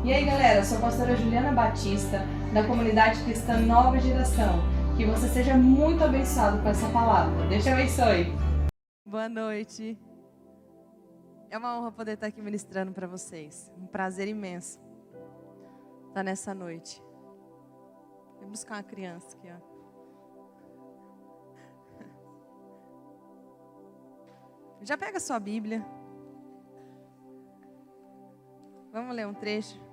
E aí galera, eu sou a pastora Juliana Batista, da comunidade cristã Nova Geração. Que você seja muito abençoado com essa palavra. Deus te abençoe. Boa noite. É uma honra poder estar aqui ministrando para vocês. Um prazer imenso estar nessa noite. Vou buscar uma criança aqui, ó. Já pega a sua Bíblia. Vamos ler um trecho.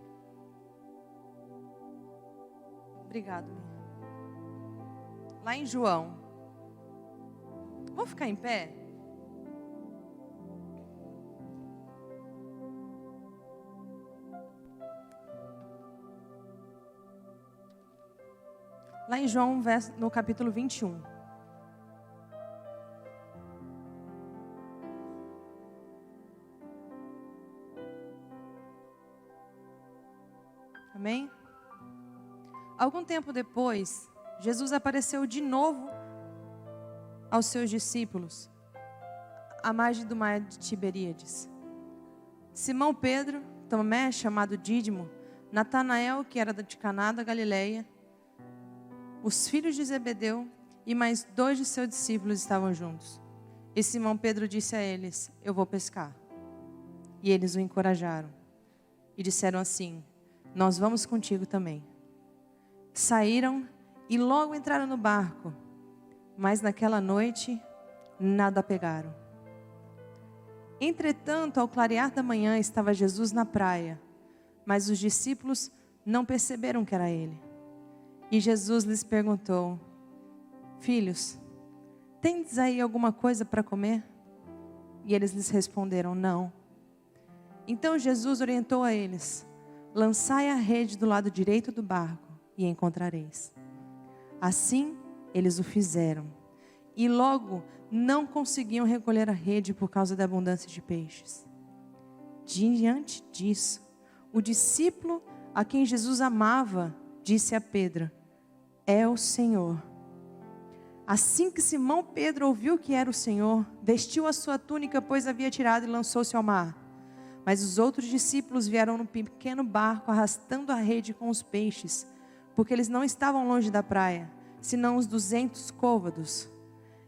Obrigado, Mia. Lá em João. Vou ficar em pé? Lá em João, no capítulo 21. Amém? Algum tempo depois, Jesus apareceu de novo aos seus discípulos, à margem do mar de Tiberíades. Simão Pedro, Tomé, chamado Dídimo, Natanael, que era de Caná da Galileia, os filhos de Zebedeu e mais 2 de seus discípulos estavam juntos. E Simão Pedro disse a eles: eu vou pescar. E eles o encorajaram e disseram assim: nós vamos contigo também. Saíram e logo entraram no barco, mas naquela noite nada pegaram. Entretanto, ao clarear da manhã estava Jesus na praia, mas os discípulos não perceberam que era ele. E Jesus lhes perguntou: filhos, tendes aí alguma coisa para comer? E eles lhes responderam: não. Então Jesus orientou a eles: lançai a rede do lado direito do barco e encontrareis. Assim eles o fizeram. E logo não conseguiam recolher a rede por causa da abundância de peixes. Diante disso, o discípulo a quem Jesus amava disse a Pedro: é o Senhor. Assim que Simão Pedro ouviu que era o Senhor, vestiu a sua túnica, pois havia tirado, e lançou-se ao mar. Mas os outros discípulos vieram num pequeno barco, arrastando a rede com os peixes, porque eles não estavam longe da praia, senão uns 200 côvados.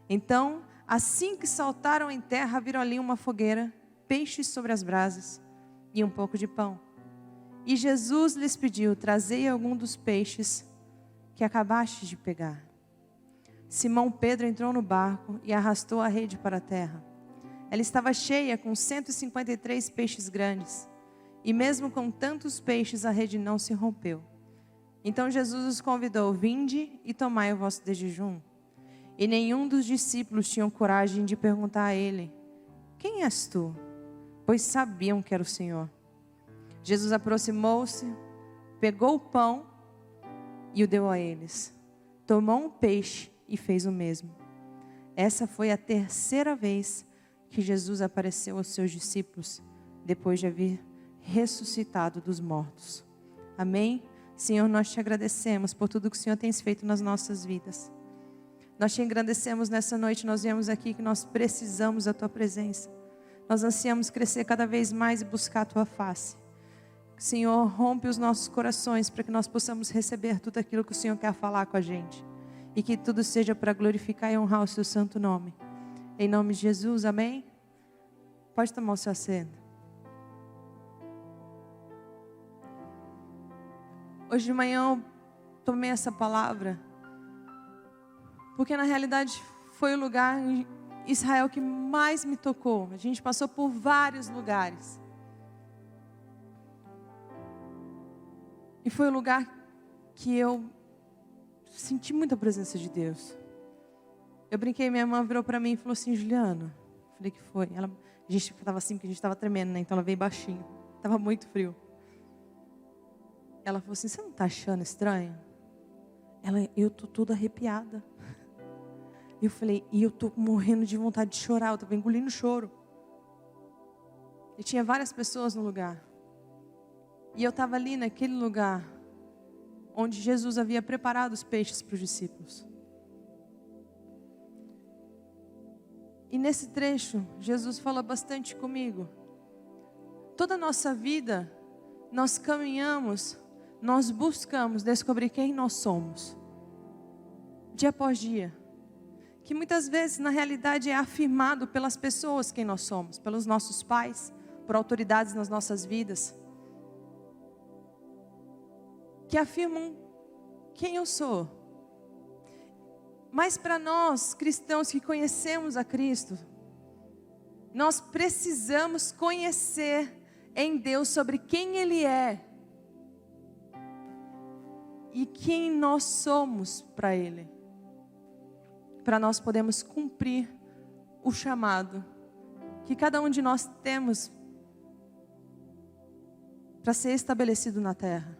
Então, assim que saltaram em terra, viram ali uma fogueira, peixes sobre as brasas e um pouco de pão. E Jesus lhes pediu: trazei algum dos peixes que acabastes de pegar. Simão Pedro entrou no barco e arrastou a rede para a terra. Ela estava cheia com 153 peixes grandes. E mesmo com tantos peixes, a rede não se rompeu. Então Jesus os convidou: vinde e tomai o vosso jejum. E nenhum dos discípulos tinham coragem de perguntar a ele: quem és tu? Pois sabiam que era o Senhor. Jesus aproximou-se, pegou o pão e o deu a eles. Tomou um peixe e fez o mesmo. Essa foi a 3ª vez que Jesus apareceu aos seus discípulos, depois de haver ressuscitado dos mortos. Amém? Senhor, nós te agradecemos por tudo que o Senhor tem feito nas nossas vidas. Nós te agradecemos nessa noite, nós viemos aqui que nós precisamos da tua presença. Nós ansiamos crescer cada vez mais e buscar a tua face. Senhor, rompe os nossos corações para que nós possamos receber tudo aquilo que o Senhor quer falar com a gente. E que tudo seja para glorificar e honrar o seu santo nome. Em nome de Jesus, amém? Pode tomar o seu assento. Hoje de manhã eu tomei essa palavra, porque na realidade foi o lugar em Israel que mais me tocou. A gente passou por vários lugares. E foi o lugar que eu senti muita presença de Deus. Eu brinquei, minha irmã virou para mim e falou assim: Juliana. Falei: que foi? A gente estava assim, porque a gente estava tremendo, né? Então ela veio baixinho. Estava muito frio. Ela falou assim: você não está achando estranho? Eu tô toda arrepiada. Eu falei: e eu tô morrendo de vontade de chorar. Eu estava engolindo choro. E tinha várias pessoas no lugar. E eu estava ali naquele lugar onde Jesus havia preparado os peixes para os discípulos. E nesse trecho, Jesus fala bastante comigo. Toda a nossa vida nós caminhamos, nós buscamos descobrir quem nós somos, dia após dia. Que muitas vezes, na realidade, é afirmado pelas pessoas quem nós somos, pelos nossos pais, por autoridades nas nossas vidas, que afirmam quem eu sou. Mas para nós, cristãos que conhecemos a Cristo, nós precisamos conhecer em Deus sobre quem Ele é e quem nós somos para Ele, para nós podermos cumprir o chamado que cada um de nós temos para ser estabelecido na terra.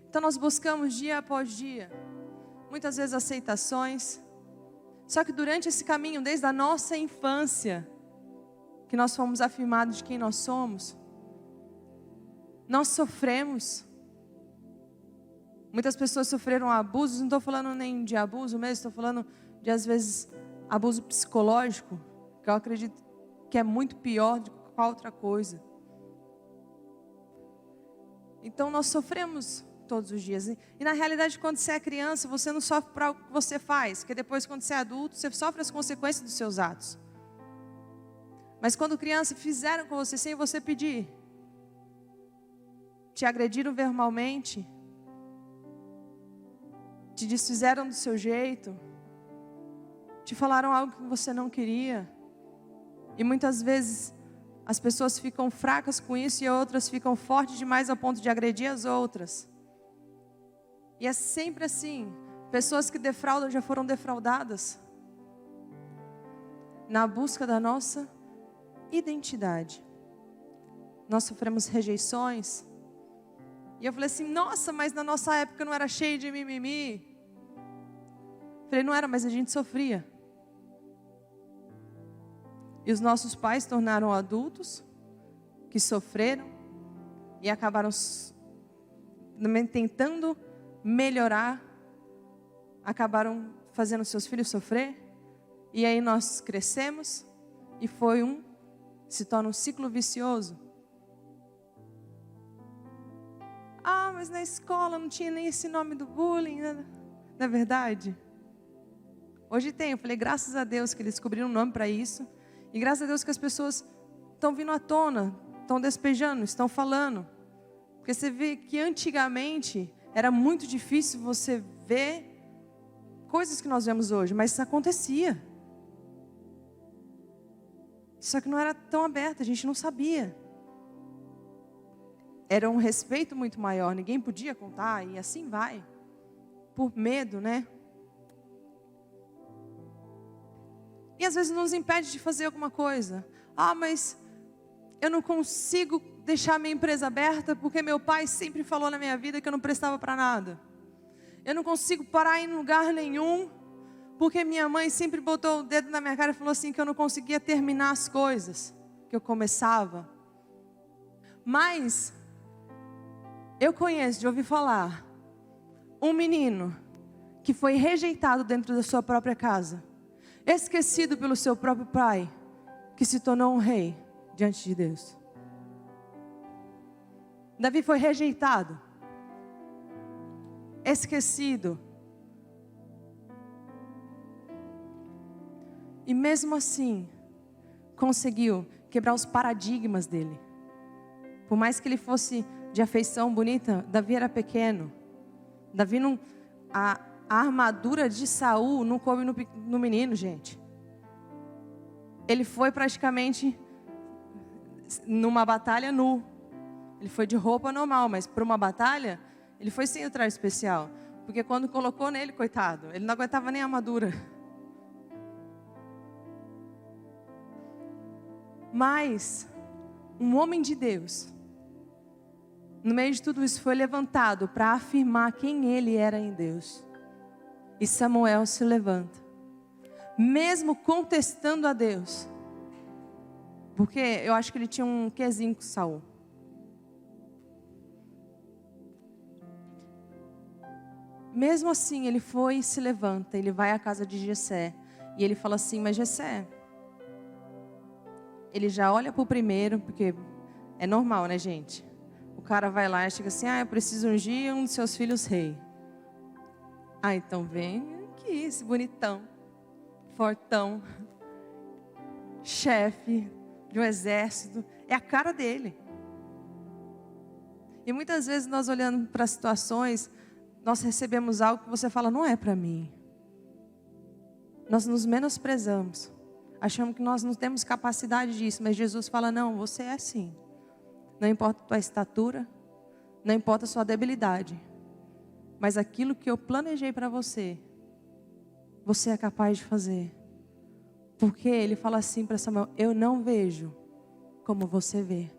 Então nós buscamos dia após dia, muitas vezes aceitações, só que durante esse caminho, desde a nossa infância, que nós fomos afirmados de quem nós somos, nós sofremos. Muitas pessoas sofreram abusos, não estou falando nem de abuso mesmo, estou falando de, às vezes, abuso psicológico, que eu acredito que é muito pior do que qualquer outra coisa. Então nós sofremos todos os dias. E na realidade, quando você é criança, você não sofre para o que você faz, porque depois, quando você é adulto, você sofre as consequências dos seus atos. Mas quando criança, fizeram com você sem você pedir, te agrediram verbalmente, te desfizeram do seu jeito, te falaram algo que você não queria, e muitas vezes as pessoas ficam fracas com isso e outras ficam fortes demais ao ponto de agredir as outras. E é sempre assim. Pessoas que defraudam já foram defraudadas na busca da nossa identidade. Nós sofremos rejeições. E eu falei assim, nossa, mas na nossa época não era cheio de mimimi. Falei, não era, mas a gente sofria. E os nossos pais se tornaram adultos que sofreram e acabaram tentando melhorar, acabaram fazendo seus filhos sofrer. E aí nós crescemos e se torna um ciclo vicioso. Ah, mas na escola não tinha nem esse nome do bullying, né? Não é verdade? Hoje tem, eu falei, graças a Deus que eles descobriram um nome para isso. E graças a Deus que as pessoas estão vindo à tona, estão despejando, estão falando. Porque você vê que antigamente era muito difícil você ver coisas que nós vemos hoje, mas isso acontecia. Só que não era tão aberto, a gente não sabia. Era um respeito muito maior, ninguém podia contar e assim vai. Por medo, né? E às vezes nos impede de fazer alguma coisa. Ah, mas eu não consigo deixar minha empresa aberta porque meu pai sempre falou na minha vida que eu não prestava para nada. Eu não consigo parar em lugar nenhum porque minha mãe sempre botou o dedo na minha cara e falou assim que eu não conseguia terminar as coisas que eu começava. Mas eu conheço, de ouvir falar, um menino que foi rejeitado dentro da sua própria casa, esquecido pelo seu próprio pai, que se tornou um rei diante de Deus. Davi foi rejeitado, esquecido, e mesmo assim conseguiu quebrar os paradigmas dele. Por mais que ele fosse de afeição bonita, Davi era pequeno. Davi não, a armadura de Saul não coube no menino, gente. Ele foi praticamente numa batalha nu. Ele foi de roupa normal, mas para uma batalha, ele foi sem o traje especial. Porque quando colocou nele, coitado, ele não aguentava nem a armadura. Mas um homem de Deus, no meio de tudo isso, foi levantado para afirmar quem ele era em Deus. E Samuel se levanta, mesmo contestando a Deus, porque eu acho que ele tinha um quezinho com Saul. Mesmo assim, ele foi e se levanta, ele vai à casa de Jessé, e ele fala assim, mas Jessé, ele já olha para o primeiro, porque É normal, né, gente? O cara vai lá e chega assim, eu preciso ungir um dos seus filhos rei. Então vem aqui, esse bonitão, fortão, chefe de um exército. É a cara dele. E muitas vezes nós olhando para situações, nós recebemos algo que você fala, não é para mim. Nós nos menosprezamos. Achamos que nós não temos capacidade disso. Mas Jesus fala, não, você é assim. Não importa a tua estatura, não importa a sua debilidade. Mas aquilo que eu planejei para você, você é capaz de fazer. Porque ele fala assim para Samuel, eu não vejo como você vê.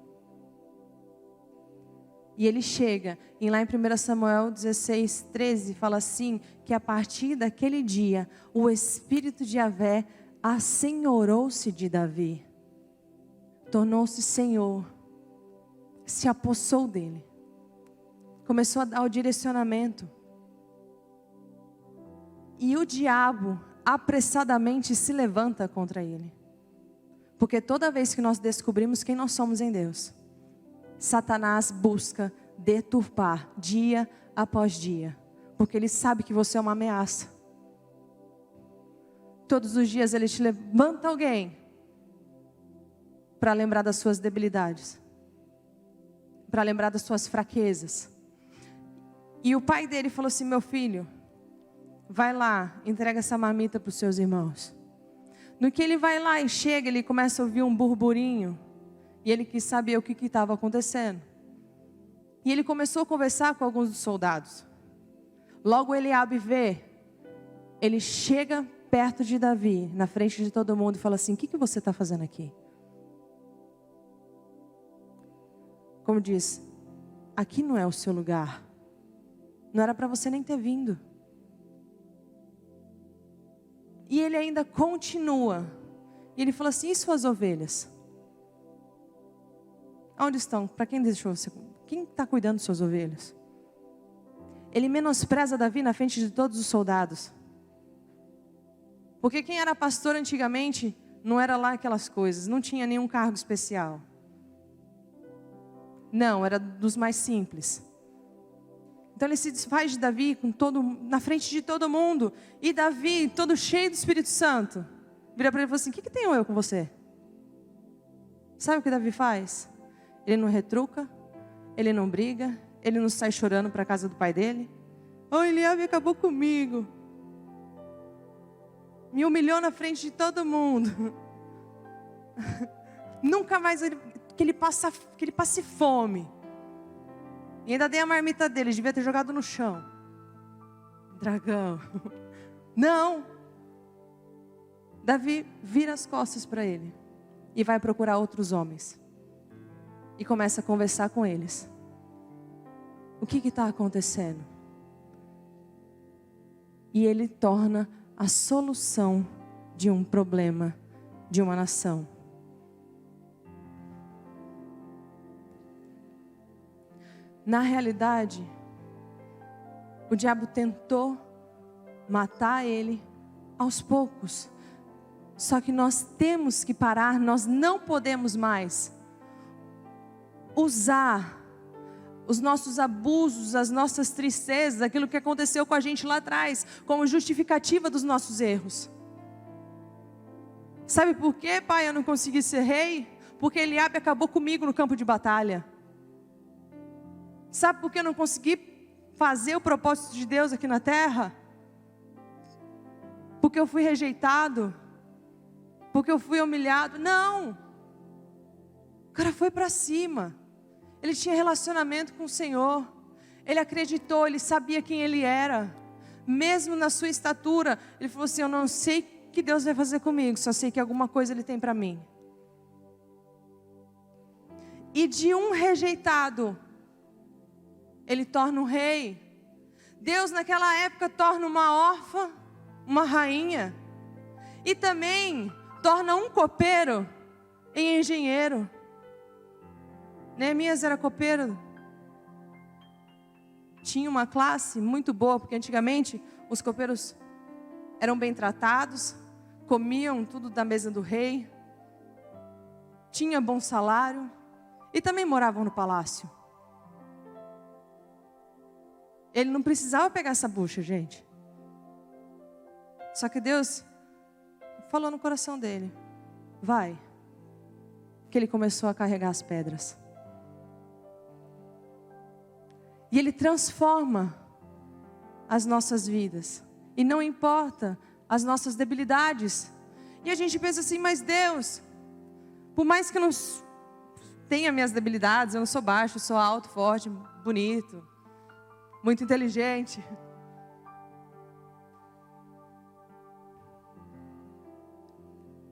E ele chega, e lá em 1 Samuel 16, 13, fala assim, que a partir daquele dia, o Espírito de Yahvé assenhorou-se de Davi. Tornou-se Senhor. Se apossou dele. Começou a dar o direcionamento. E o diabo apressadamente se levanta contra ele. Porque toda vez que nós descobrimos quem nós somos em Deus, Satanás busca deturpar dia após dia. Porque ele sabe que você é uma ameaça. Todos os dias ele te levanta alguém para lembrar das suas debilidades, para lembrar das suas fraquezas. E o pai dele falou assim, meu filho, vai lá, entrega essa marmita para os seus irmãos. No que ele vai lá e chega, ele começa a ouvir um burburinho. E ele quis saber o que estava acontecendo. E ele começou a conversar com alguns dos soldados. Logo Eliabe vê, ele chega perto de Davi, na frente de todo mundo, e fala assim, o que você está fazendo aqui? Como diz, aqui não é o seu lugar. Não era para você nem ter vindo. E ele ainda continua. E ele fala assim, e suas ovelhas? Onde estão? Para quem deixou você? Quem está cuidando de suas ovelhas? Ele menospreza Davi na frente de todos os soldados. Porque quem era pastor antigamente não era lá aquelas coisas, não tinha nenhum cargo especial. Não, era dos mais simples. Então ele se desfaz de Davi na frente de todo mundo. E Davi, todo cheio do Espírito Santo, vira para ele e fala assim, o que tenho eu com você? Sabe o que Davi faz? Ele não retruca, ele não briga, ele não sai chorando para a casa do pai dele. Eliabe acabou comigo. Me humilhou na frente de todo mundo. Nunca mais que ele passe fome. E ainda dei a marmita dele, devia ter jogado no chão. Dragão. Não. Davi vira as costas para ele e vai procurar outros homens. E começa a conversar com eles. O que está acontecendo? E ele torna a solução de um problema de uma nação. Na realidade, o diabo tentou matar ele aos poucos. Só que nós temos que parar, nós não podemos mais usar os nossos abusos, as nossas tristezas, aquilo que aconteceu com a gente lá atrás, como justificativa dos nossos erros. Sabe por quê, pai, eu não consegui ser rei? Porque Eliabe acabou comigo no campo de batalha. Sabe por que eu não consegui fazer o propósito de Deus aqui na terra? Porque eu fui rejeitado? Porque eu fui humilhado? Não! O cara foi para cima. Ele tinha relacionamento com o Senhor. Ele acreditou, ele sabia quem ele era. Mesmo na sua estatura, ele falou assim, eu não sei o que Deus vai fazer comigo, só sei que alguma coisa ele tem para mim. E de um rejeitado, ele torna um rei. Deus naquela época torna uma órfã, uma rainha. E também torna um copeiro em engenheiro. Neemias era copeiro. Tinha uma classe muito boa, porque antigamente os copeiros eram bem tratados, comiam tudo da mesa do rei, tinha bom salário. e também moravam no palácio. Ele não precisava pegar essa bucha, gente. Só que Deus falou no coração dele: vai. Que ele começou a carregar as pedras. E Ele transforma as nossas vidas. E não importa as nossas debilidades. E a gente pensa assim: mas Deus, por mais que eu não tenha minhas debilidades, eu não sou baixo, eu sou alto, forte, bonito, muito inteligente.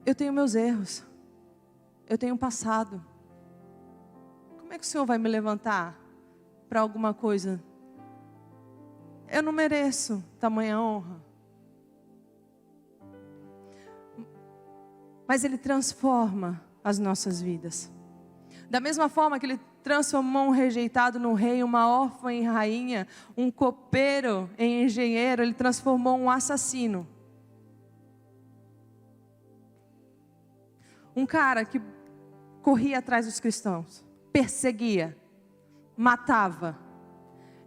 Eu tenho meus erros. Eu tenho um passado. Como é que o Senhor vai me levantar para alguma coisa? Eu não mereço tamanha honra. Mas Ele transforma as nossas vidas. Da mesma forma que Ele transformou um rejeitado num rei, uma órfã em rainha, um copeiro em engenheiro, Ele transformou um assassino. Um cara que corria atrás dos cristãos, perseguia, matava,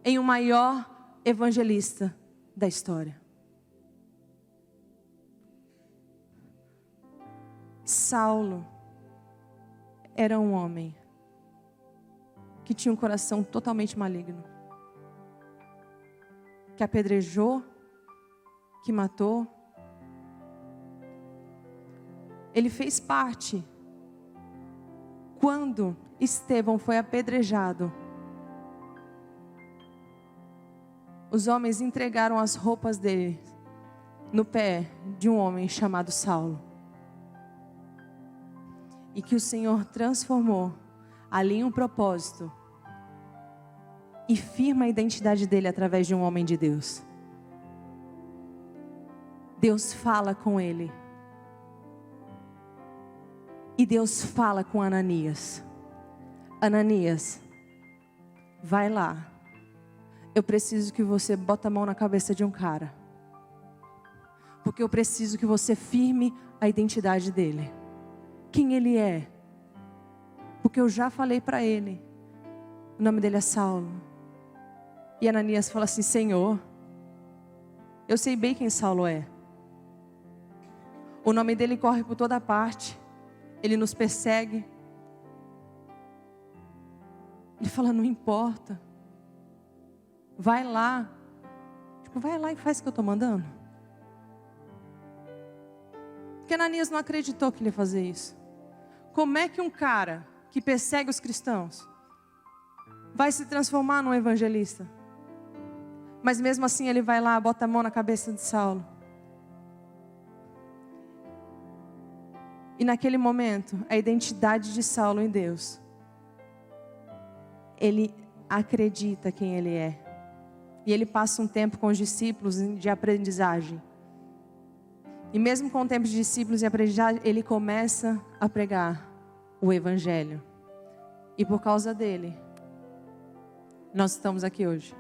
em o maior evangelista da história. Saulo era um homem que tinha um coração totalmente maligno, que apedrejou, que matou. Ele fez parte. Quando Estevão foi apedrejado, os homens entregaram as roupas dele no pé de um homem chamado Saulo. E que o Senhor transformou ali em um propósito e firma a identidade dele através de um homem de Deus. Deus fala com ele. E Deus fala com Ananias: Ananias, vai lá. Eu preciso que você bota a mão na cabeça de um cara. Porque eu preciso que você firme a identidade dele. Quem ele é. Porque eu já falei para ele. O nome dele é Saulo. E Ananias fala assim: Senhor, eu sei bem quem Saulo é. O nome dele corre por toda parte. Ele nos persegue. Ele fala: não importa. Vai lá. Vai lá e faz o que eu estou mandando. Porque Ananias não acreditou que ele ia fazer isso. Como é que um cara que persegue os cristãos vai se transformar num evangelista? Mas mesmo assim ele vai lá, bota a mão na cabeça de Saulo. E naquele momento, a identidade de Saulo em Deus, ele acredita quem ele é. E ele passa um tempo com os discípulos de aprendizagem. E mesmo com o tempo de discípulos e aprendizagem, ele começa a pregar o Evangelho. E por causa dele, nós estamos aqui hoje.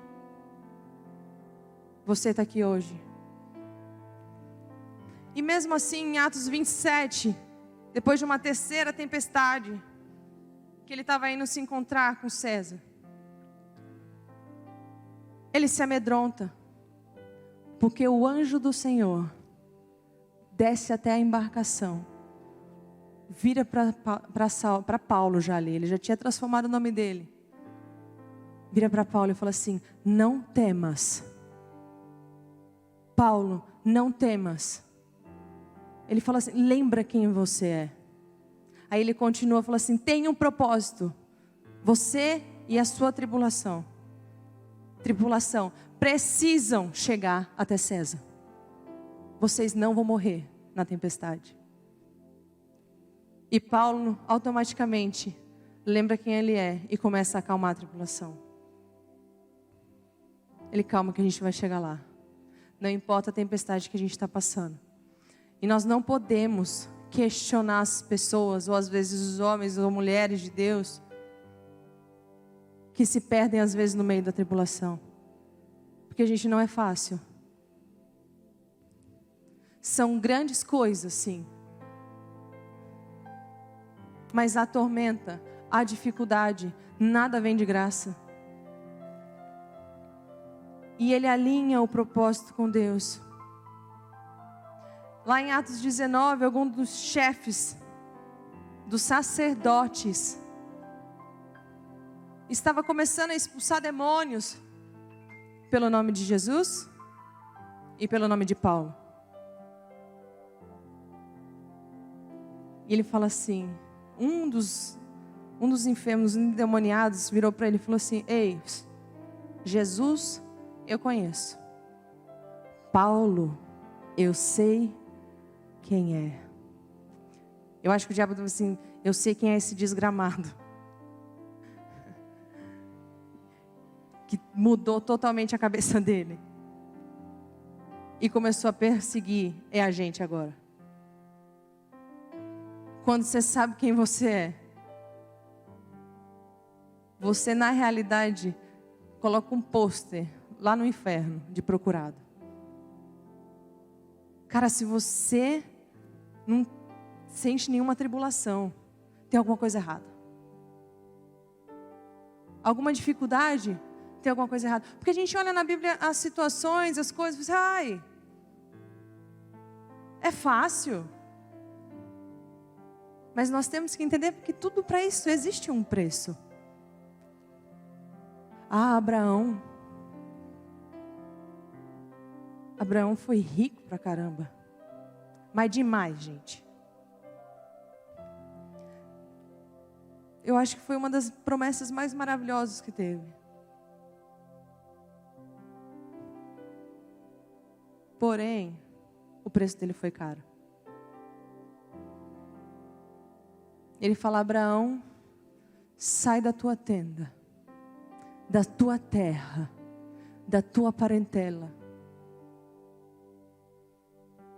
Você está aqui hoje. E mesmo assim, em Atos 27... depois de uma terceira tempestade, que ele estava indo se encontrar com César, ele se amedronta, porque o anjo do Senhor desce até a embarcação, vira para Paulo já ali, ele já tinha transformado o nome dele, vira para Paulo e fala assim: não temas, Paulo, não temas. Ele fala assim: lembra quem você é. Aí ele continua, fala assim: tem um propósito. Você e a sua tripulação precisam chegar até César. Vocês não vão morrer na tempestade. E Paulo automaticamente lembra quem ele é e começa a acalmar a tripulação. Ele: calma que a gente vai chegar lá. Não importa a tempestade que a gente está passando. E nós não podemos questionar as pessoas, ou às vezes os homens ou mulheres de Deus, que se perdem às vezes no meio da tribulação. Porque a gente não é fácil. São grandes coisas, sim. Mas a tormenta, há dificuldade, nada vem de graça. E ele alinha o propósito com Deus. Lá em Atos 19, alguns dos chefes, dos sacerdotes, estava começando a expulsar demônios pelo nome de Jesus e pelo nome de Paulo. E ele fala assim, um dos enfermos, endemoniados, virou para ele e falou assim: ei, Jesus eu conheço, Paulo eu sei quem é. Eu acho que o diabo falou assim: eu sei quem é esse desgramado, que mudou totalmente a cabeça dele e começou a perseguir a gente agora. Quando você sabe quem você é, você na realidade coloca um pôster lá no inferno de procurado. Cara, se você não sente nenhuma tribulação, tem alguma coisa errada. Alguma dificuldade, tem alguma coisa errada. Porque a gente olha na Bíblia as situações, as coisas, e diz: ai, é fácil. Mas nós temos que entender que tudo para isso existe um preço. Abraão foi rico pra caramba. Mas demais, gente. Eu acho que foi uma das promessas mais maravilhosas que teve. Porém, o preço dele foi caro. Ele fala: Abraão, sai da tua tenda, da tua terra, da tua parentela,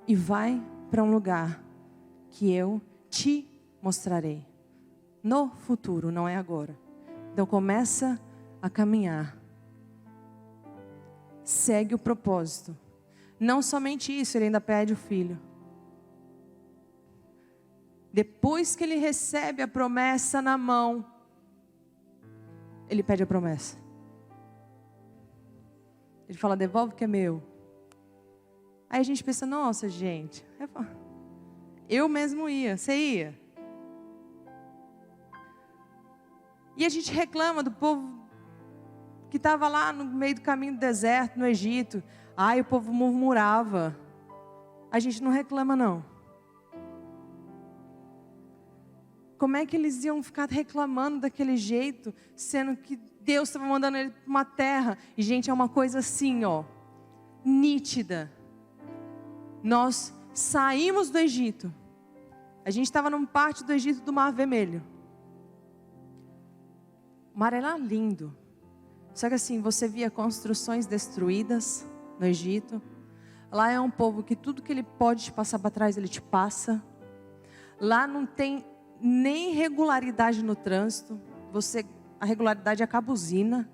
e vai para um lugar que eu te mostrarei. No futuro, não é agora. Então começa a caminhar. Segue o propósito. Não somente isso, ele ainda pede o filho. Depois que ele recebe a promessa na mão, ele pede a promessa. Ele fala: devolve que é meu. Aí a gente pensa: nossa, gente, eu mesmo ia, você ia. E a gente reclama do povo que estava lá no meio do caminho do deserto, no Egito. Ai, o povo murmurava. A gente não reclama, não. Como é que eles iam ficar reclamando daquele jeito, sendo que Deus estava mandando ele para uma terra? E, gente, é uma coisa assim, ó, nítida. Nós saímos do Egito. A gente estava numa parte do Egito do Mar Vermelho. O mar era lindo. Só que assim, você via construções destruídas no Egito. Lá é um povo que tudo que ele pode te passar para trás, ele te passa. Lá não tem nem regularidade no trânsito. A regularidade é a cabuzina.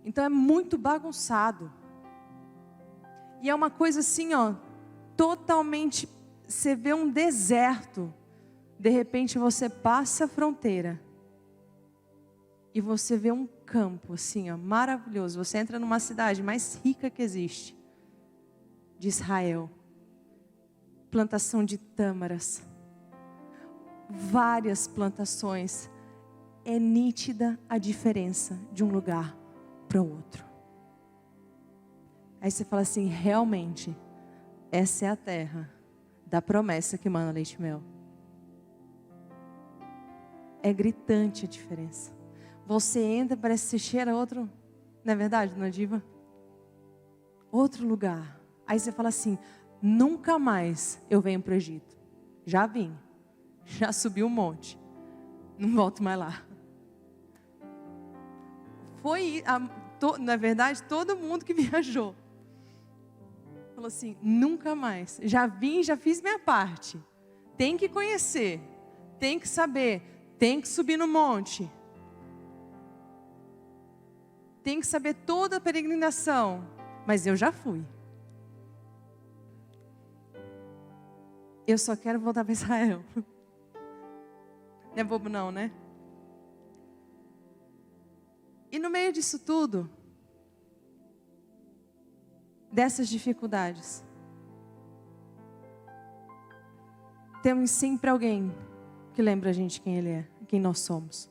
Então é muito bagunçado. E é uma coisa assim, ó, totalmente, você vê um deserto. De repente você passa a fronteira e você vê um campo assim, ó, maravilhoso. Você entra numa cidade mais rica que existe, de Israel. Plantação de tâmaras. Várias plantações. É nítida a diferença de um lugar para o outro. Aí você fala assim: realmente, essa é a terra da promessa que mana leite e mel. É gritante a diferença. Você entra, parece que você cheira outro, não é verdade, dona Diva? Outro lugar. Aí você fala assim: nunca mais eu venho para o Egito. Já vim, já subi um monte, não volto mais lá. Foi, na verdade, todo mundo que viajou falou assim: nunca mais. Já vim, já fiz minha parte. Tem que conhecer, tem que saber, tem que subir no monte. Tem que saber toda a peregrinação. Mas eu já fui. Eu só quero voltar para Israel. Não é bobo não, né? E no meio disso tudo, dessas dificuldades, temos sempre alguém que lembra a gente quem Ele é, quem nós somos.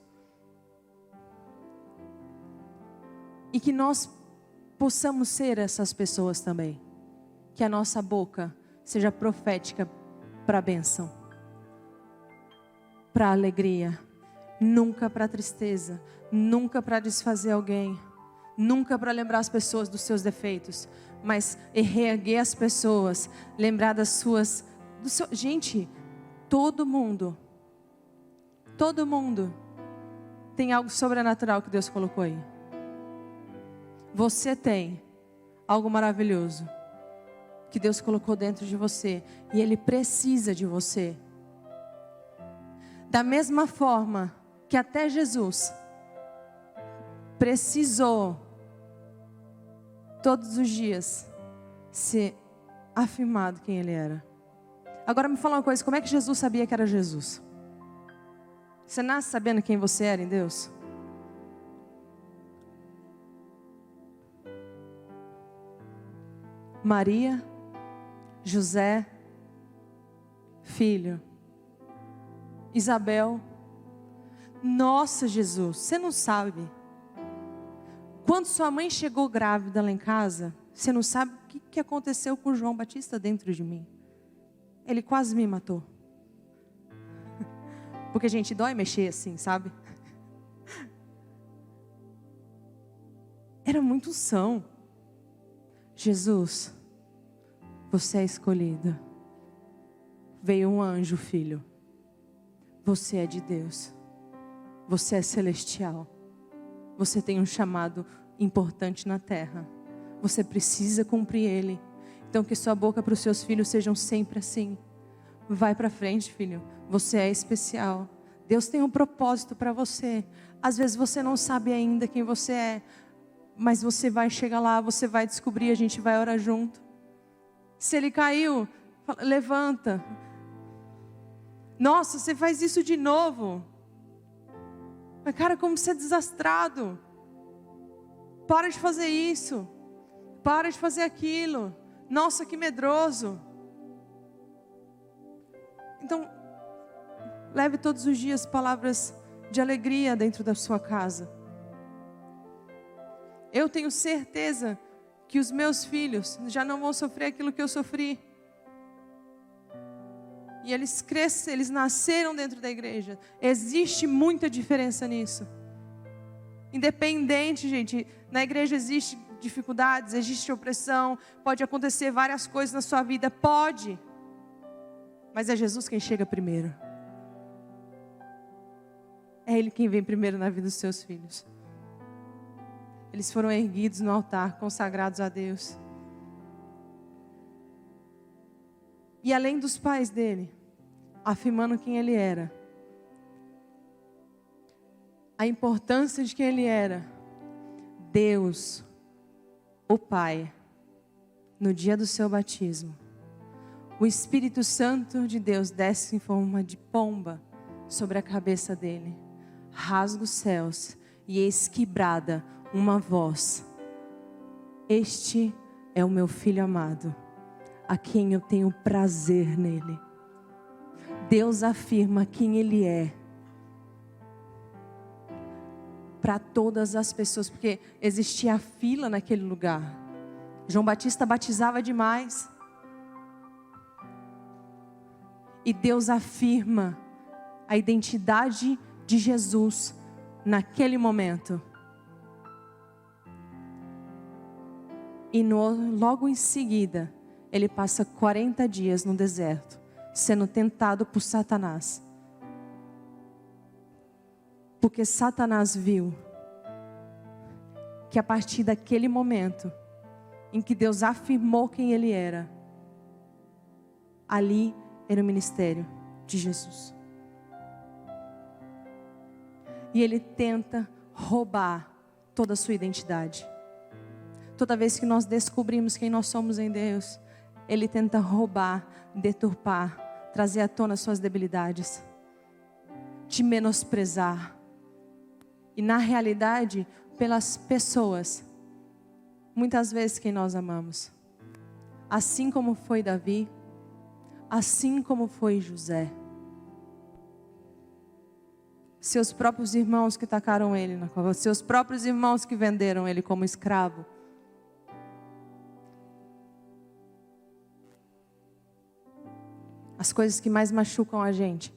E que nós possamos ser essas pessoas também. Que a nossa boca seja profética para a bênção, para a alegria, nunca para a tristeza, nunca para desfazer alguém, nunca para lembrar as pessoas dos seus defeitos, mas reerguer as pessoas, lembrar das suas... Gente, todo mundo tem algo sobrenatural que Deus colocou aí. Você tem algo maravilhoso que Deus colocou dentro de você e Ele precisa de você. Da mesma forma que até Jesus precisou todos os dias ser afirmado quem Ele era. Agora me fala uma coisa, como é que Jesus sabia que era Jesus? Você nasce sabendo quem você era em Deus? Maria, José, filho, Isabel. Nossa, Jesus, você não sabe. Quando sua mãe chegou grávida lá em casa, você não sabe o que aconteceu com João Batista dentro de mim. Ele quase me matou. Porque, gente, dói mexer assim, sabe? Era muito unção. Jesus, você é escolhida. Veio um anjo, filho. Você é de Deus. Você é celestial. Você tem um chamado importante na terra. Você precisa cumprir ele. Então que sua boca para os seus filhos sejam sempre assim. Vai para frente, filho. Você é especial. Deus tem um propósito para você. Às vezes você não sabe ainda quem você é. Mas você vai chegar lá, você vai descobrir, a gente vai orar junto. Se ele caiu, levanta. Nossa, você faz isso de novo. Mas cara, como você é desastrado. Para de fazer isso. Para de fazer aquilo. Nossa, que medroso. Então, leve todos os dias palavras de alegria dentro da sua casa. Eu tenho certeza que os meus filhos já não vão sofrer aquilo que eu sofri. E eles crescem, eles nasceram dentro da igreja. Existe muita diferença nisso. Independente, gente, na igreja existe dificuldades, existe opressão, pode acontecer várias coisas na sua vida, pode. Mas é Jesus quem chega primeiro. É Ele quem vem primeiro na vida dos seus filhos. Eles foram erguidos no altar, consagrados a Deus. E além dos pais dele, afirmando quem ele era, a importância de quem ele era, Deus, o Pai, no dia do seu batismo, o Espírito Santo de Deus desce em forma de pomba sobre a cabeça dele, rasga os céus e eis que brada uma voz: este é o meu filho amado, a quem eu tenho prazer nele. Deus afirma quem Ele é para todas as pessoas, porque existia fila naquele lugar. João Batista batizava demais. E Deus afirma a identidade de Jesus naquele momento. E logo em seguida, ele passa 40 dias no deserto, sendo tentado por Satanás. Porque Satanás viu que a partir daquele momento, em que Deus afirmou quem ele era, ali era o ministério de Jesus. E ele tenta roubar toda a sua identidade. Toda vez que nós descobrimos quem nós somos em Deus, ele tenta roubar, deturpar, trazer à tona suas debilidades, te menosprezar. E na realidade, pelas pessoas, muitas vezes quem nós amamos. Assim como foi Davi, assim como foi José. Seus próprios irmãos que tacaram ele na cova, seus próprios irmãos que venderam ele como escravo. As coisas que mais machucam a gente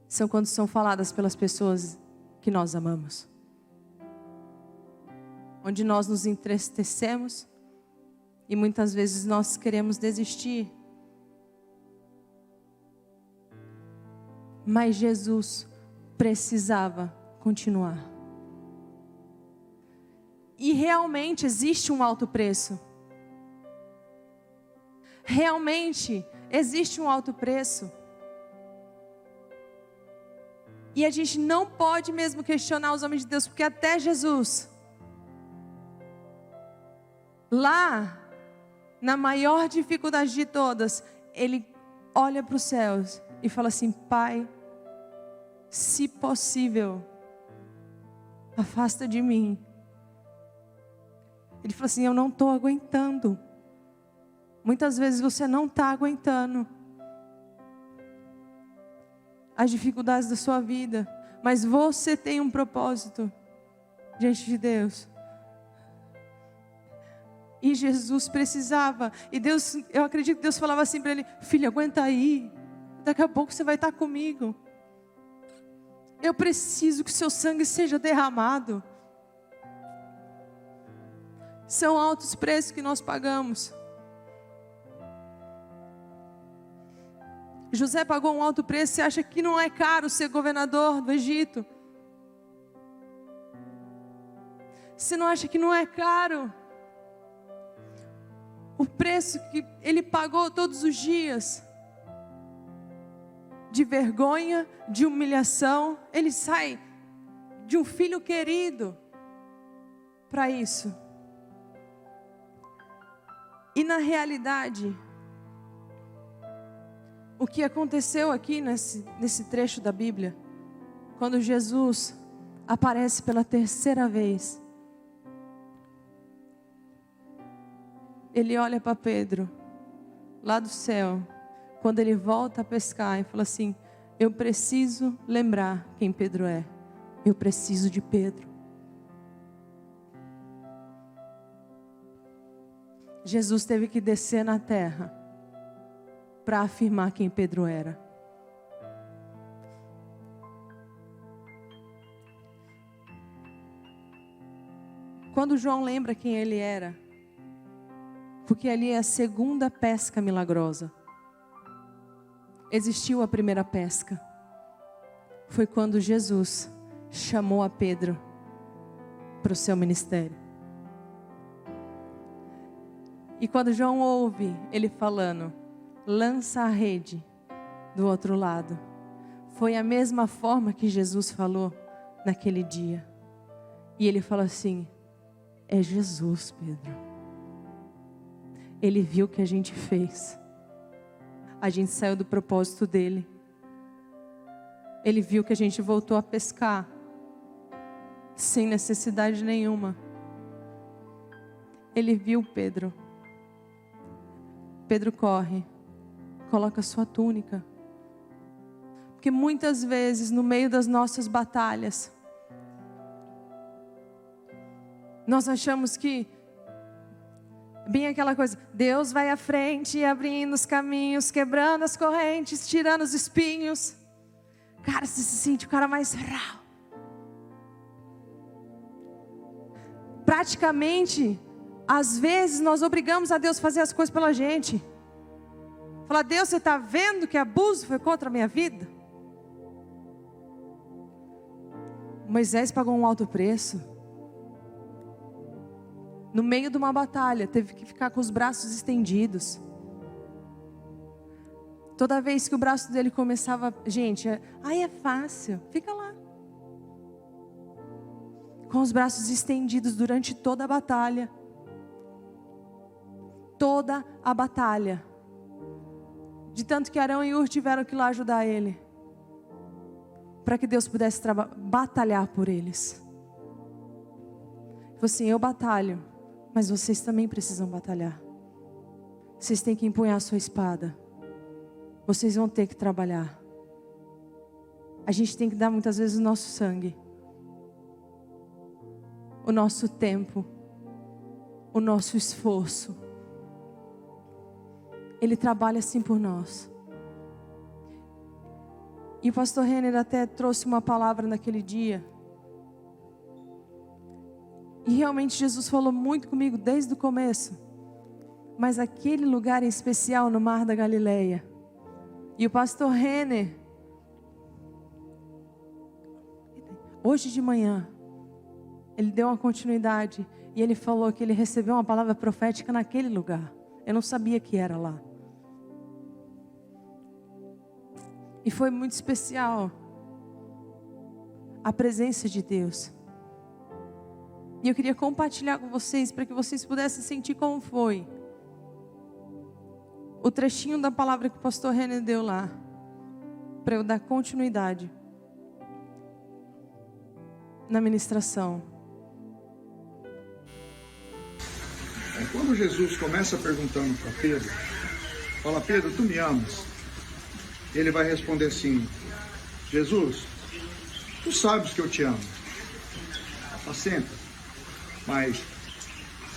são quando são faladas pelas pessoas que nós amamos. Onde nós nos entristecemos e muitas vezes nós queremos desistir. Mas Jesus precisava continuar. E realmente existe um alto preço. Realmente existe um alto preço. E a gente não pode mesmo questionar os homens de Deus, porque até Jesus, lá, na maior dificuldade de todas, ele olha para os céus e fala assim: Pai, se possível, afasta de mim. Ele falou assim: eu não estou aguentando. Muitas vezes você não está aguentando as dificuldades da sua vida, mas você tem um propósito diante de Deus. E Jesus precisava, e Deus, eu acredito que Deus falava assim para ele: filho, aguenta aí, daqui a pouco você vai estar comigo. Eu preciso que o seu sangue seja derramado. São altos preços que nós pagamos. José pagou um alto preço. Você acha que não é caro ser governador do Egito? Você não acha que não é caro? O preço que ele pagou todos os dias, de vergonha, de humilhação. Ele sai de um filho querido para isso. E na realidade, o que aconteceu aqui nesse trecho da Bíblia, quando Jesus aparece pela terceira vez, ele olha para Pedro, lá do céu, quando ele volta a pescar, e fala assim: eu preciso lembrar quem Pedro é. Eu preciso de Pedro. Jesus teve que descer na terra para afirmar quem Pedro era. Quando João lembra quem ele era, porque ali é a segunda pesca milagrosa. Existiu a primeira pesca. Foi quando Jesus chamou a Pedro para o seu ministério. E quando João ouve ele falando: lança a rede do outro lado, foi a mesma forma que Jesus falou naquele dia. E ele fala assim: é Jesus, Pedro. Ele viu o que a gente fez. A gente saiu do propósito dele. Ele viu que a gente voltou a pescar sem necessidade nenhuma. Ele viu Pedro. Pedro corre, coloca sua túnica. Porque muitas vezes no meio das nossas batalhas, nós achamos que bem aquela coisa: Deus vai à frente, abrindo os caminhos, quebrando as correntes, tirando os espinhos. Cara, você se sente o cara mais rau. Praticamente, às vezes nós obrigamos a Deus a fazer as coisas pela gente. Falar: Deus, você está vendo que abuso foi contra a minha vida? Moisés pagou um alto preço. No meio de uma batalha, teve que ficar com os braços estendidos. Toda vez que o braço dele começava, gente, aí é fácil, fica lá. Com os braços estendidos durante toda a batalha. Toda a batalha. De tanto que Arão e Ur tiveram que ir lá ajudar ele. Para que Deus pudesse batalhar por eles. Falou assim: eu batalho, mas vocês também precisam batalhar. Vocês têm que empunhar a sua espada. Vocês vão ter que trabalhar. A gente tem que dar muitas vezes o nosso sangue, o nosso tempo, o nosso esforço. Ele trabalha assim por nós. E o pastor Renner até trouxe uma palavra naquele dia. E realmente Jesus falou muito comigo desde o começo. Mas aquele lugar em especial no Mar da Galileia. E o pastor Renner, hoje de manhã, ele deu uma continuidade. E ele falou que ele recebeu uma palavra profética naquele lugar. Eu não sabia que era lá. E foi muito especial a presença de Deus. E eu queria compartilhar com vocês, para que vocês pudessem sentir como foi o trechinho da palavra que o pastor Renner deu lá, para eu dar continuidade na ministração. Quando Jesus começa perguntando para Pedro, fala: Pedro, tu me amas? Ele vai responder assim: Jesus, tu sabes que eu te amo. Apacenta. Mas,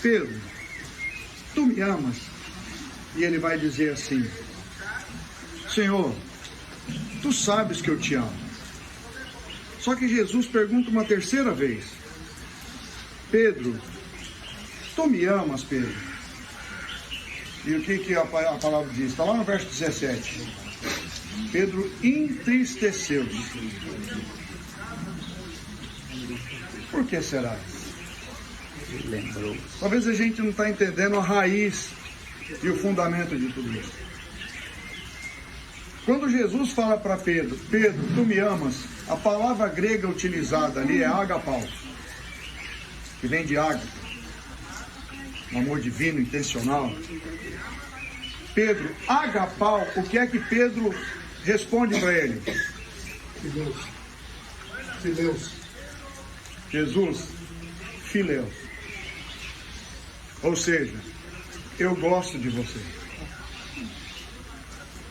Pedro, tu me amas? E ele vai dizer assim: Senhor, tu sabes que eu te amo. Só que Jesus pergunta uma terceira vez: Pedro, tu me amas, Pedro? E o que a palavra diz? Está lá no verso 17. Pedro entristeceu-se. Por que será? Talvez a gente não está entendendo a raiz e o fundamento de tudo isso. Quando Jesus fala para Pedro: Pedro, tu me amas? A palavra grega utilizada ali é agapau, que vem de ágape, um amor divino, intencional. Pedro, agapau, o que é que Pedro responde para ele? Fileus. Jesus, fileus. Ou seja, eu gosto de você.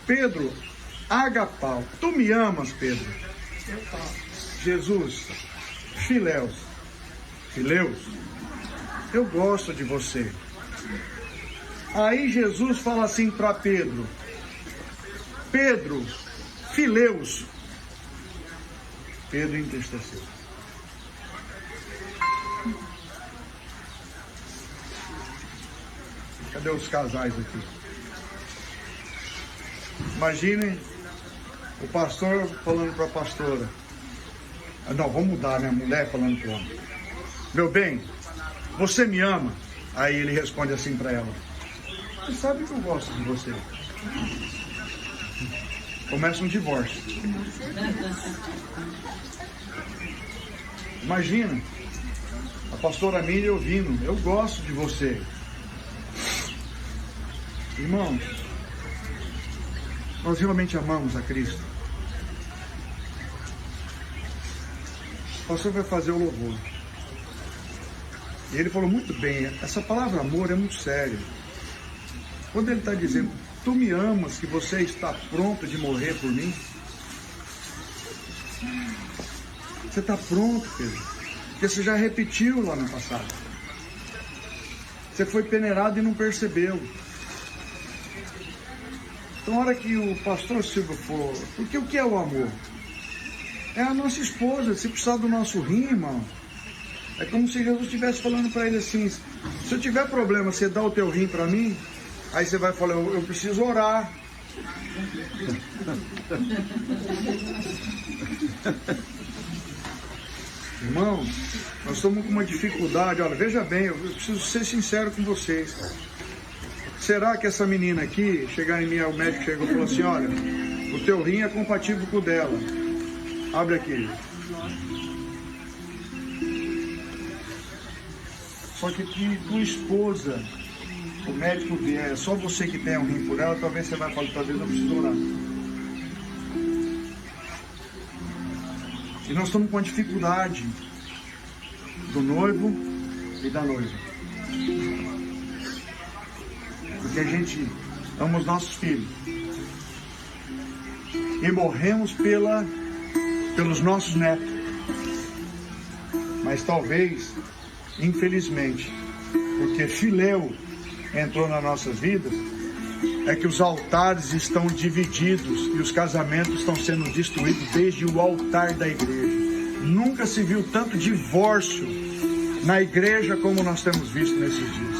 Pedro, agapau, tu me amas, Pedro? Jesus, fileus. Fileus, eu gosto de você. Aí Jesus fala assim para Pedro: Pedro, fileus. Pedro entristeceu. Cadê os casais aqui? Imaginem o pastor falando para a pastora. Não, vamos mudar, né? A mulher falando para o homem: meu bem, você me ama? Aí ele responde assim para ela: você sabe que eu gosto de você. Começa um divórcio. Imagina a pastora Miriam ouvindo: eu gosto de você. Irmãos, nós realmente amamos a Cristo. O pastor vai fazer o louvor. E ele falou muito bem: essa palavra amor é muito séria. Quando ele está dizendo: tu me amas, que você está pronto de morrer por mim? Você está pronto, Pedro, porque você já repetiu lá no passado. Você foi peneirado e não percebeu. Então, na hora que o pastor Silvio for... Porque o que é o amor? É a nossa esposa. Se precisar do nosso rim, irmão, é como se Jesus estivesse falando para ele assim: se eu tiver problema, você dá o teu rim para mim? Aí você vai falar: eu preciso orar. Irmão, nós estamos com uma dificuldade. Olha, veja bem, eu preciso ser sincero com vocês. Será que essa menina aqui, chegar em mim, o médico chegou e falou assim: olha, o teu rim é compatível com o dela. Abre aqui. Só que tua esposa, o médico vier, é só você que tem um rim por ela, talvez você vai falar: talvez eu preciso orar. E nós estamos com a dificuldade do noivo e da noiva. Porque a gente ama os nossos filhos. E morremos pelos nossos netos. Mas talvez, infelizmente, porque Filéu entrou nas nossas vidas, é que os altares estão divididos e os casamentos estão sendo destruídos desde o altar da igreja. Nunca se viu tanto divórcio na igreja como nós temos visto nesses dias.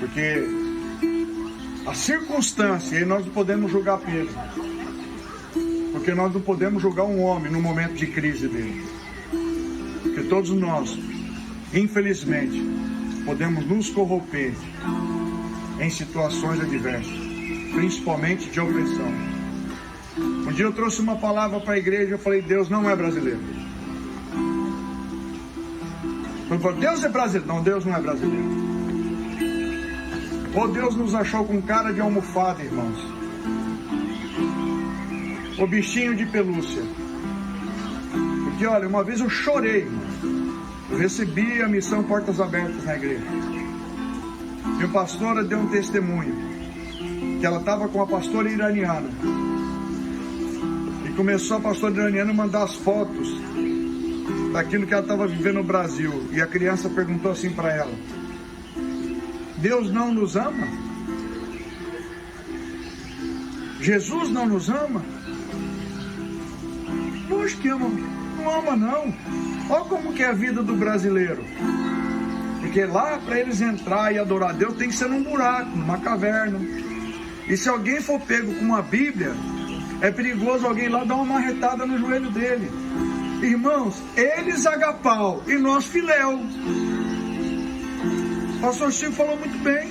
Porque a circunstância, e nós não podemos julgar Pedro, porque nós não podemos julgar um homem no momento de crise dele. Porque todos nós, infelizmente, podemos nos corromper em situações adversas, principalmente de opressão. Um dia eu trouxe uma palavra para a igreja, eu falei, Deus não é brasileiro. Eu falei, Deus é brasileiro. Não, Deus não é brasileiro. Ou Deus nos achou com cara de almofada, irmãos. O bichinho de pelúcia. Porque olha, uma vez eu chorei, irmão. Eu recebi a missão Portas Abertas na igreja. E a pastora deu um testemunho, que ela estava com a pastora iraniana. E começou a pastora iraniana a mandar as fotos daquilo que ela estava vivendo no Brasil. E a criança perguntou assim para ela, Deus não nos ama? Jesus não nos ama? Lógico que ama. Não ama não. Olha como que é a vida do brasileiro. Porque lá, para eles entrar e adorar a Deus, tem que ser num buraco, numa caverna. E se alguém for pego com uma Bíblia, é perigoso alguém lá dar uma marretada no joelho dele. Irmãos, eles agapau e nós Filéu. O pastor Chico falou muito bem.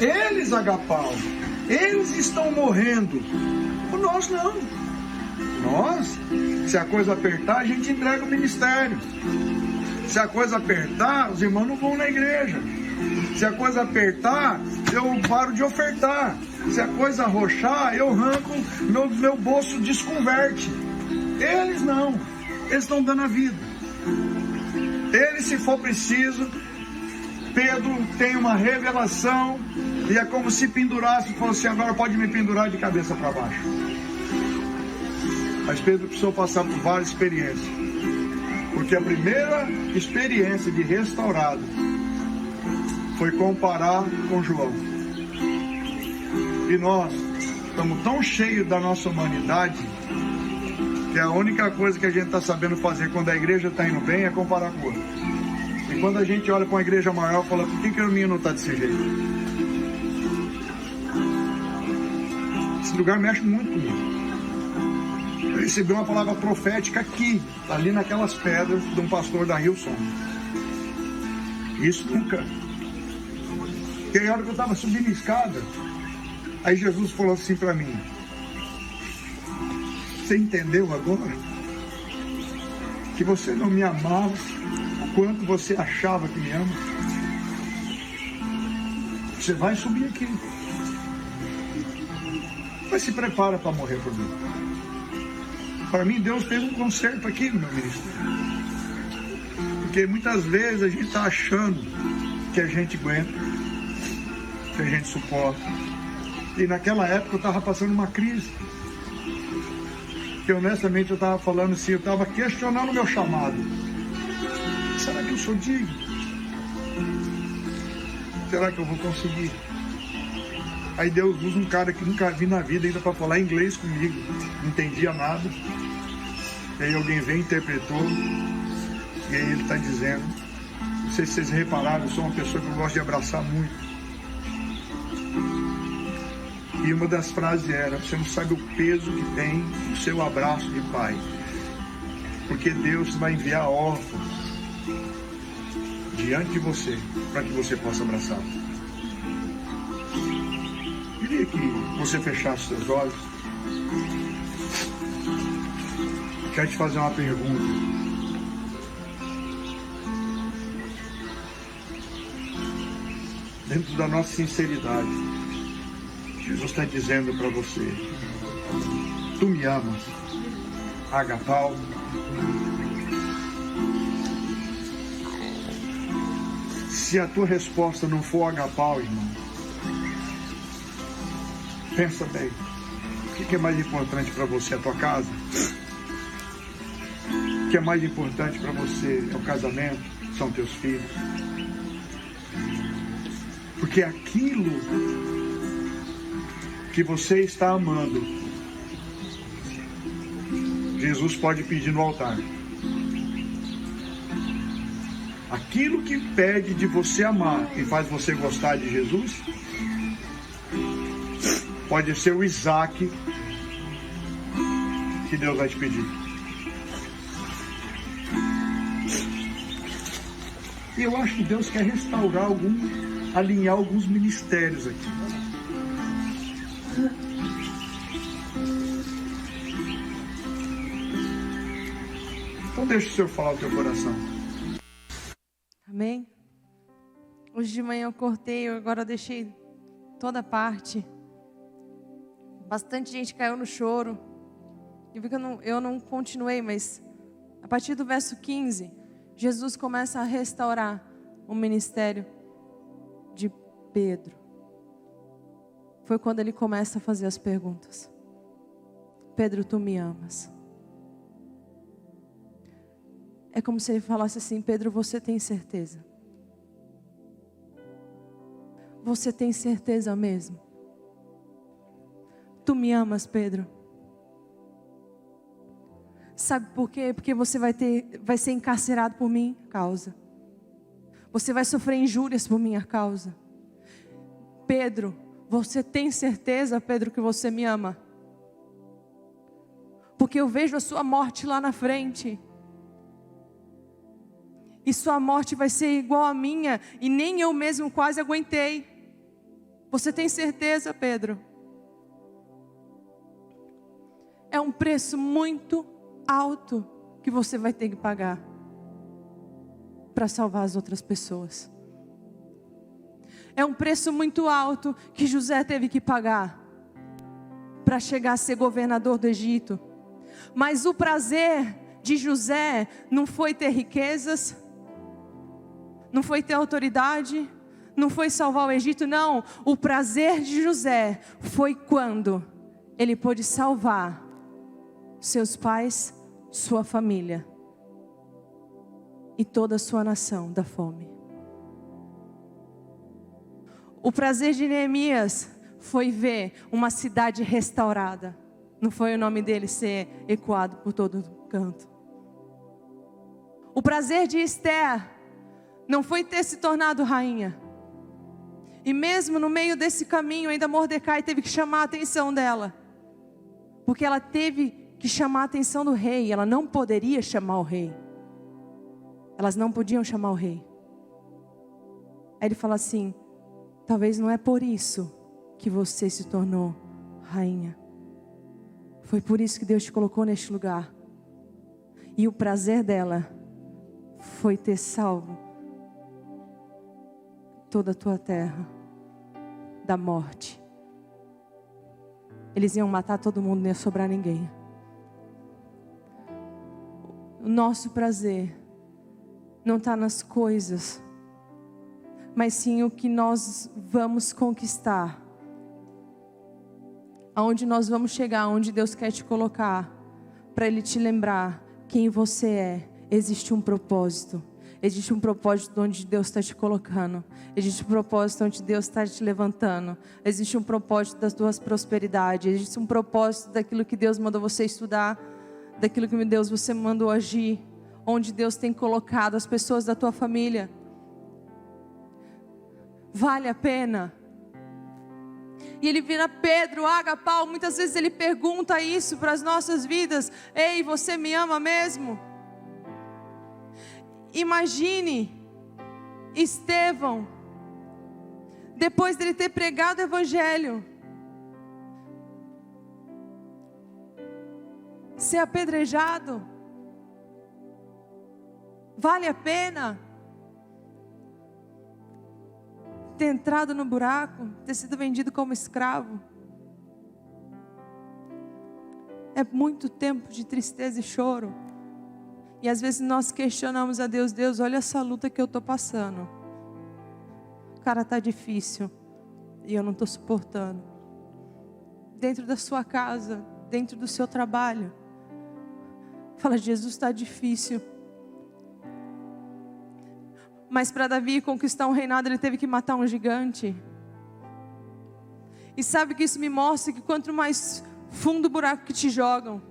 Eles agapau, eles estão morrendo. Nós não. Nós, se a coisa apertar, a gente entrega o ministério. Se a coisa apertar, os irmãos não vão na igreja. Se a coisa apertar, eu paro de ofertar. Se a coisa arrochar, eu arranco, meu bolso desconverte. Eles não. Eles estão dando a vida. Eles, se for preciso, Pedro tem uma revelação e é como se pendurasse e falou assim, agora pode me pendurar de cabeça para baixo. Mas Pedro precisou passar por várias experiências. Porque a primeira experiência de restaurado foi comparar com João. E nós estamos tão cheios da nossa humanidade que a única coisa que a gente está sabendo fazer quando a igreja está indo bem é comparar com o outro. E quando a gente olha para uma igreja maior, fala, por que o minha não está desse jeito? Esse lugar mexe muito comigo. Eu recebi uma palavra profética aqui, ali naquelas pedras, de um pastor da Hillsong. Isso nunca. E aí, a hora que eu estava subindo a escada, aí Jesus falou assim para mim, você entendeu agora? Que você não me amava o quanto você achava que me ama? Você vai subir aqui. Mas se prepara para morrer por mim. Para mim, Deus fez um conserto aqui no meu ministério. Porque muitas vezes a gente está achando que a gente aguenta, que a gente suporta. E naquela época eu estava passando uma crise. Que honestamente eu estava falando assim, eu estava questionando o meu chamado. Será que eu sou digno? Será que eu vou conseguir? Aí Deus usa um cara que nunca vi na vida ainda para falar inglês comigo. Não entendia nada. E aí alguém vem, interpretou. E aí ele está dizendo, não sei se vocês repararam, eu sou uma pessoa que eu gosto de abraçar muito. E uma das frases era, você não sabe o peso que tem o seu abraço de pai. Porque Deus vai enviar órfãos diante de você, para que você possa abraçá-los. Queria que você fechasse seus olhos. Quero te fazer uma pergunta. Dentro da nossa sinceridade, Jesus está dizendo para você, tu me amas, agapau. Se a tua resposta não for agapau, irmão, pensa bem. O que é mais importante para você? A tua casa? O que é mais importante para você? É o casamento? São teus filhos? Porque aquilo que você está amando, Jesus pode pedir no altar. Aquilo que pede de você amar e faz você gostar de Jesus, pode ser o Isaac que Deus vai te pedir. E eu acho que Deus quer restaurar alinhar alguns ministérios aqui. Então deixa o Senhor falar o teu coração. Amém? Hoje de manhã eu cortei, agora eu deixei toda a parte. Bastante gente caiu no choro. Eu vi que eu não continuei, mas a partir do verso 15, Jesus começa a restaurar o ministério de Pedro. Foi quando ele começa a fazer as perguntas. Pedro, tu me amas? É como se ele falasse assim: Pedro, você tem certeza? Você tem certeza mesmo? Tu me amas, Pedro? Sabe por quê? Porque você vai ser encarcerado por minha causa. Você vai sofrer injúrias por minha causa. Pedro, você tem certeza, Pedro, que você me ama? Porque eu vejo a sua morte lá na frente. E sua morte vai ser igual à minha, e nem eu mesmo quase aguentei. Você tem certeza, Pedro? É um preço muito alto que você vai ter que pagar para salvar as outras pessoas. É um preço muito alto que José teve que pagar para chegar a ser governador do Egito. Mas o prazer de José não foi ter riquezas, não foi ter autoridade, não foi salvar o Egito, não. O prazer de José foi quando ele pôde salvar seus pais, sua família e toda a sua nação da fome. O prazer de Neemias foi ver uma cidade restaurada. Não foi o nome dele ser ecoado por todo canto. O prazer de Esther não foi ter se tornado rainha. E mesmo no meio desse caminho, ainda Mordecai teve que chamar a atenção dela. Porque ela teve que chamar a atenção do rei. Ela não poderia chamar o rei. Elas não podiam chamar o rei. Aí ele fala assim: talvez não é por isso que você se tornou rainha. Foi por isso que Deus te colocou neste lugar. E o prazer dela foi ter salvo toda a tua terra da morte. Eles iam matar todo mundo, não ia sobrar ninguém. O nosso prazer não está nas coisas, mas sim o que nós vamos conquistar. Aonde nós vamos chegar, aonde Deus quer te colocar, para Ele te lembrar quem você é. Existe um propósito. Existe um propósito onde Deus está te colocando. Existe um propósito onde Deus está te levantando. Existe um propósito das tuas prosperidades. Existe um propósito daquilo que Deus mandou você estudar, daquilo que Deus você mandou agir, onde Deus tem colocado as pessoas da tua família. Vale a pena? E ele vira Pedro, agapau, muitas vezes ele pergunta isso para as nossas vidas: ei, você me ama mesmo? Imagine Estevão, depois dele ter pregado o evangelho, ser apedrejado. Vale a pena ter entrado no buraco, ter sido vendido como escravo? É muito tempo de tristeza e choro. E às vezes nós questionamos a Deus: Deus, olha essa luta que eu estou passando. cara tá difícil e eu não estou suportando. Dentro da sua casa, dentro do seu trabalho. Fala, Jesus, está difícil. Mas para Davi conquistar um reinado, ele teve que matar um gigante. E sabe que isso me mostra que quanto mais fundo o buraco que te jogam,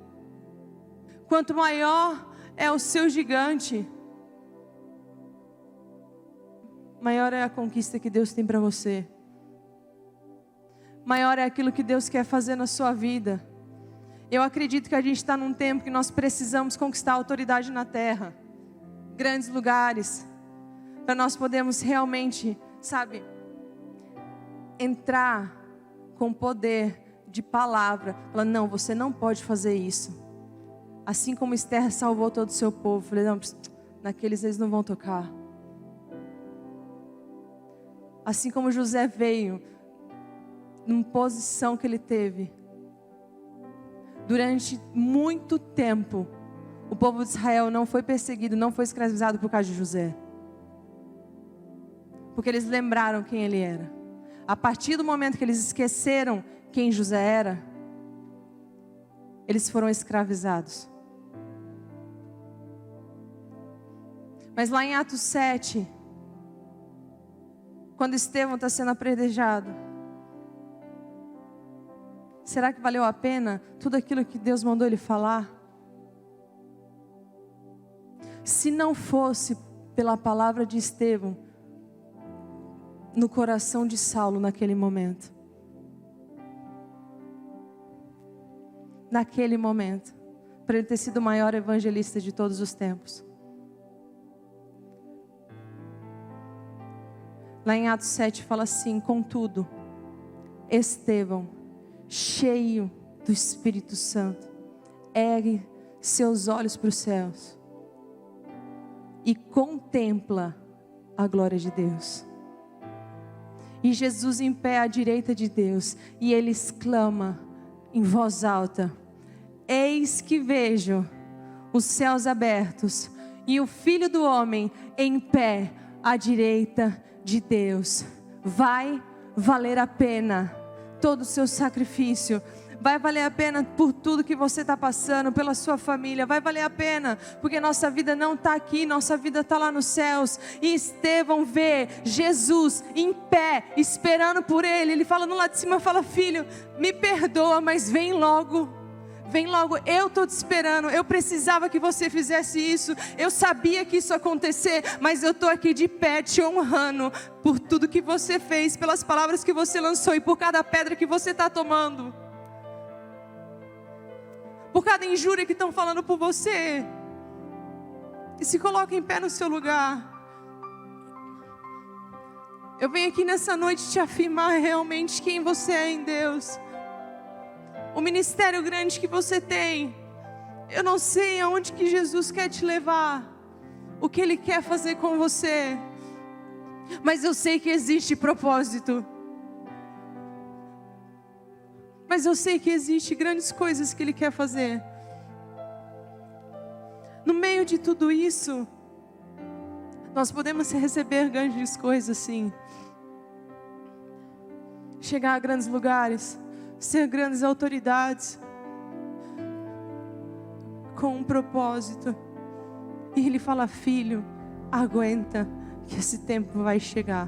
quanto maior é o seu gigante, maior é a conquista que Deus tem para você. Maior é aquilo que Deus quer fazer na sua vida. Eu acredito que a gente está num tempo que nós precisamos conquistar autoridade na terra. Grandes lugares. Para nós podermos realmente, sabe, entrar com poder de palavra. Falar, não, você não pode fazer isso. Assim como Esther salvou todo o seu povo. Falei, não, naqueles eles não vão tocar. Assim como José veio, numa posição que ele teve. Durante muito tempo, o povo de Israel não foi perseguido, não foi escravizado por causa de José. Porque eles lembraram quem ele era. A partir do momento que eles esqueceram quem José era, eles foram escravizados. Mas lá em Atos 7, quando Estevão está sendo apedrejado, será que valeu a pena tudo aquilo que Deus mandou ele falar? Se não fosse pela palavra de Estevão no coração de Saulo naquele momento. Naquele momento, para ele ter sido o maior evangelista de todos os tempos. Lá em Atos 7 fala assim, contudo, Estevão, cheio do Espírito Santo, ergue seus olhos para os céus e contempla a glória de Deus. E Jesus em pé à direita de Deus, e ele exclama em voz alta, eis que vejo os céus abertos e o Filho do Homem em pé à direita de Deus. Vai valer a pena todo o seu sacrifício. Vai valer a pena por tudo que você está passando, pela sua família. Vai valer a pena, porque nossa vida não está aqui, nossa vida está lá nos céus. E Estevão vê Jesus em pé, esperando por ele. Ele fala no lado de cima, fala, filho, me perdoa, mas vem logo. Vem logo, eu estou te esperando. Eu precisava que você fizesse isso. Eu sabia que isso ia acontecer, mas eu estou aqui de pé te honrando por tudo que você fez, pelas palavras que você lançou e por cada pedra que você está tomando, por cada injúria que estão falando por você. E se coloque em pé no seu lugar. Eu venho aqui nessa noite te afirmar realmente quem você é em Deus. O ministério grande que você tem. Eu não sei aonde que Jesus quer te levar, o que Ele quer fazer com você, mas eu sei que existe propósito. Mas eu sei que existe grandes coisas que Ele quer fazer. No meio de tudo isso, nós podemos receber grandes coisas sim. Chegar a grandes lugares, ser grandes autoridades, com um propósito. E Ele fala, filho, aguenta, que esse tempo vai chegar.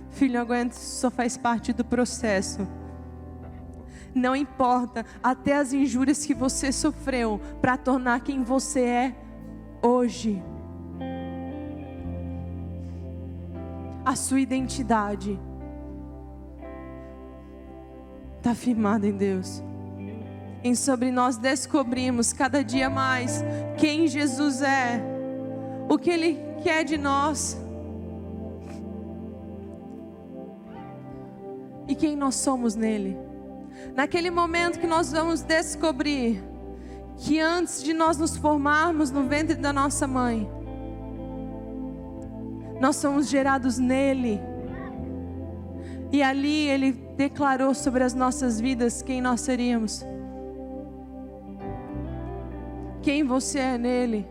Filho, aguenta, isso só faz parte do processo. Não importa, até as injúrias que você sofreu, para tornar quem você é hoje. A sua identidade está firmada em Deus. Em sobre nós descobrimos cada dia mais quem Jesus é, o que Ele quer de nós e quem nós somos nele. Naquele momento que nós vamos descobrir que antes de nós nos formarmos no ventre da nossa mãe, nós somos gerados nele. E ali Ele declarou sobre as nossas vidas quem nós seríamos. Quem você é nele.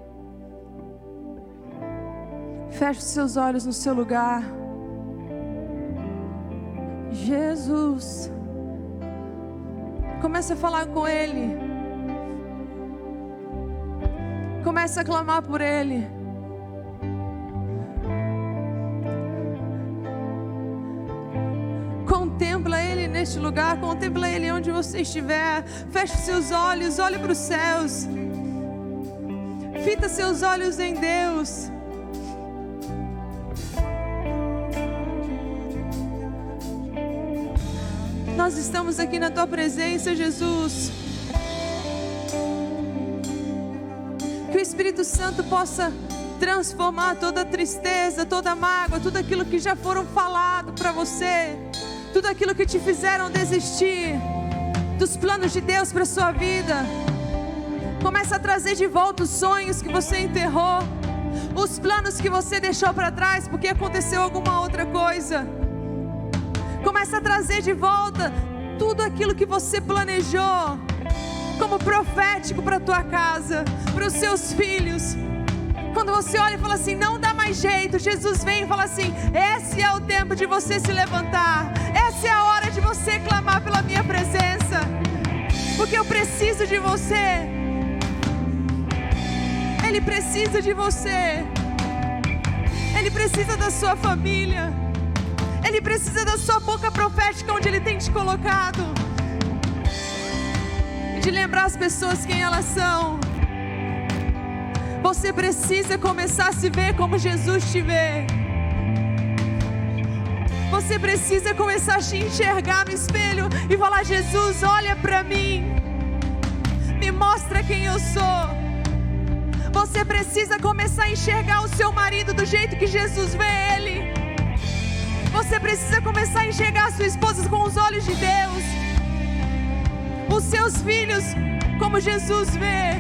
Feche os seus olhos no seu lugar. Jesus. Comece a falar com Ele. Comece a clamar por Ele. Contempla Ele neste lugar. Contempla Ele onde você estiver. Feche seus olhos. Olhe para os céus. Fita seus olhos em Deus. Nós estamos aqui na Tua presença, Jesus. Que o Espírito Santo possa transformar toda tristeza, toda mágoa, tudo aquilo que já foram falado para você, tudo aquilo que te fizeram desistir dos planos de Deus para a sua vida. Começa a trazer de volta os sonhos que você enterrou, os planos que você deixou para trás porque aconteceu alguma outra coisa. Começa a trazer de volta tudo aquilo que você planejou como profético para a tua casa, para os seus filhos. Quando você olha e fala assim, não dá mais jeito, Jesus vem e fala assim, esse é o tempo de você se levantar, essa é a hora de você clamar pela minha presença, porque eu preciso de você. Ele precisa de você. Ele precisa da sua família. Ele precisa da sua boca profética onde Ele tem te colocado. E de lembrar as pessoas quem elas são. Você precisa começar a se ver como Jesus te vê. Você precisa começar a te enxergar no espelho e falar, Jesus, olha para mim. Me mostra quem eu sou. Você precisa começar a enxergar o seu marido do jeito que Jesus vê ele. Você precisa começar a enxergar a sua esposa com os olhos de Deus. Os seus filhos como Jesus vê.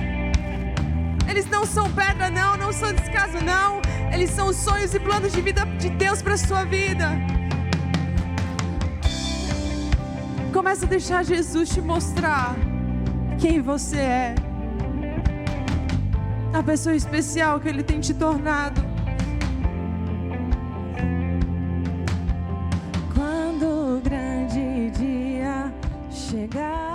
Eles não são pedra não, não são descaso não. Eles são os sonhos e planos de vida de Deus para a sua vida. Começa a deixar Jesus te mostrar quem você é. A pessoa especial que Ele tem te tornado. Quando o grande dia chegar.